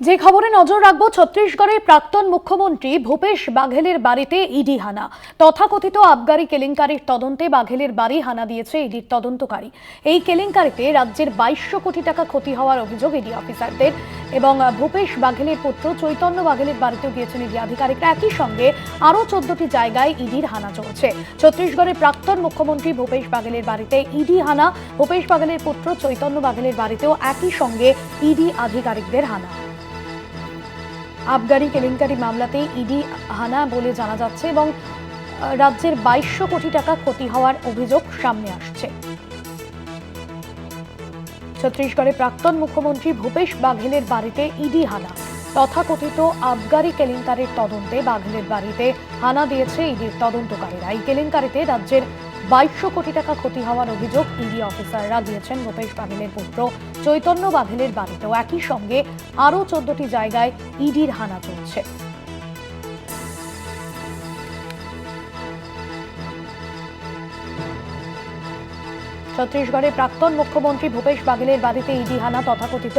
যে খবরে নজর রাখবো, ছত্তিশগড়ের প্রাক্তন মুখ্যমন্ত্রী ভূপেশ বাঘেলের বাড়িতে ইডি হানা। তথাকথিত আবগারি কেলেঙ্কারির তদন্তে বাঘেলের বাড়ি হানা দিয়েছে ইডির তদন্তকারী। এই কেলেঙ্কারিতে রাজ্যের 2200 কোটি টাকা ক্ষতি হওয়ার অভিযোগ ইডি অফিসারদের এবং ভূপেশ বাঘেলের পুত্র চৈতন্য বাঘেলের বাড়িতেও গিয়েছেন ইডি আধিকারিকরা। একই সঙ্গে আরও 14টি জায়গায় ইডির হানা চলছে। ছত্তিশগড়ের প্রাক্তন মুখ্যমন্ত্রী ভূপেশ বাঘেলের বাড়িতে ইডি হানা, ভূপেশ বাঘেলের পুত্র চৈতন্য বাঘেলের বাড়িতেও একই সঙ্গে ইডি আধিকারিকদের হানা। আবগারি কেলেঙ্কারি মামলাতেই ইডি হানা বলে জানা যাচ্ছে এবং রাজ্যের 2200 কোটি টাকা ক্ষতি হওয়ার অভিযোগ সামনে আসছে। ছত্তিশগড়ের প্রাক্তন মুখ্যমন্ত্রী ভূপেশ বাঘেলের বাড়িতে ইডি হানা। তথাকথিত আবগারি কেলেঙ্কারির তদন্তে বাঘেলের বাড়িতে হানা দিয়েছে ইডির তদন্তকারীরা। এই কেলেঙ্কারিতে রাজ্যের 2200 কোটি টাকা ক্ষতি হওয়ার অভিযোগ ইডি অফিসাররা দিয়েছেন ভূপেশ বাঘেলের পুত্র চৈতন্য বাঘেলের বাড়িতেও। একই সঙ্গে আরও 14টি জায়গায় ইডির হানা চলছে। ছত্তিশগড়ের প্রাক্তন মুখ্যমন্ত্রী ভূপেশ বাঘেলের বাড়িতে ইডি হানা। তথাকথিত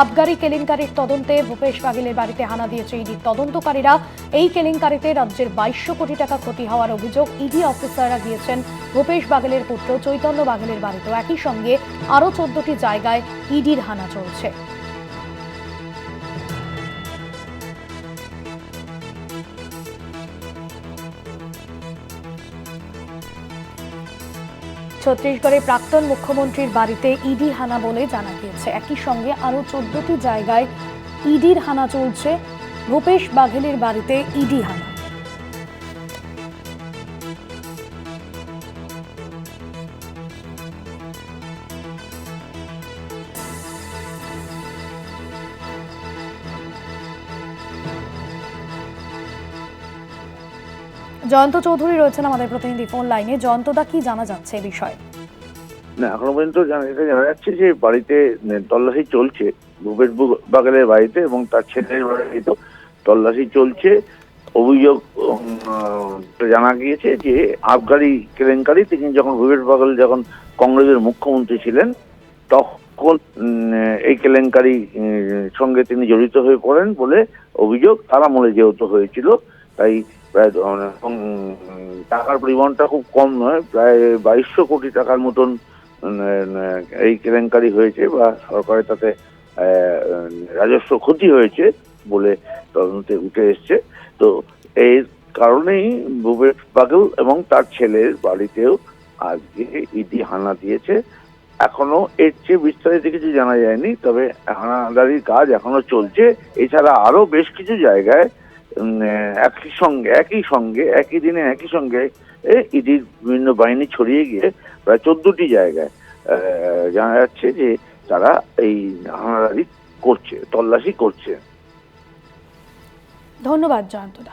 আবগারি কেলেঙ্কারির তদন্তে ভূপেশ বাঘেলের বাড়িতে হানা দিয়েছে ইডির তদন্তকারীরা। এই কেলেঙ্কারিতে রাজ্যের 2200 কোটি টাকা ক্ষতি হওয়ার অভিযোগ ইডি অফিসাররা দিয়েছেন ভূপেশ বাঘেলের পুত্র চৈতন্য বাঘেলের বাড়িতেও। একই সঙ্গে আরও 14টি জায়গায় ইডির হানা চলছে। ছত্তিশগড়ের প্রাক্তন মুখ্যমন্ত্রীর বাড়িতে ইডি হানা বলে জানা গিয়েছে। একই সঙ্গে আরও 14টি জায়গায় ইডির হানা চলছে। ভূপেশ বাঘেলের বাড়িতে ইডি হানা। জয়ন্ত চৌধুরী রয়েছেন আমাদের প্রতিনিধি ফোন লাইনে। জয়ন্তদা, কি জানা যাচ্ছে এই বিষয়ে? না, এখনো পর্যন্ত এটা জানা যাচ্ছে যে বাড়িতে তল্লাশি চলছে, ভূপেশ বাঘেলের বাড়িতে এবং তার ছেলের বাড়িতে তল্লাশি চলছে। অভিযোগ জানা গিয়েছে যে আবগারি কেলেঙ্কারি, তিনি যখন ভূপেশ বাঘেল যখন কংগ্রেসের মুখ্যমন্ত্রী ছিলেন তখন এই কেলেঙ্কারি সঙ্গে তিনি জড়িত হয়ে পড়েন বলে অভিযোগ। তার আমলে যেহেতু হয়েছিল তাই প্রায় টাকার পরিমাণটা খুব কম নয়, প্রায় 2200 কোটি টাকার মতন এই কেলেঙ্কারি হয়েছে বা সরকারের তাতে রাজস্ব ক্ষতি হয়েছে বলে তদন্তে উঠে এসছে। তো এই কারণেই ভূপেশ বাঘেল এবং তার ছেলের বাড়িতেও আজকে ইডি হানা দিয়েছে। এখনো এর চেয়ে বিস্তারিত কিছু জানা যায়নি, তবে হানাদারির কাজ এখনো চলছে। এছাড়া আরো বেশ কিছু জায়গায় একই দিনে একই সঙ্গে ইডির বিভিন্ন বাহিনী ছড়িয়ে গিয়ে প্রায় 14টি জায়গায় জানা যাচ্ছে যে তারা এই হানাদারি করছে, তল্লাশি করছে। ধন্যবাদ জয়ন্তদা।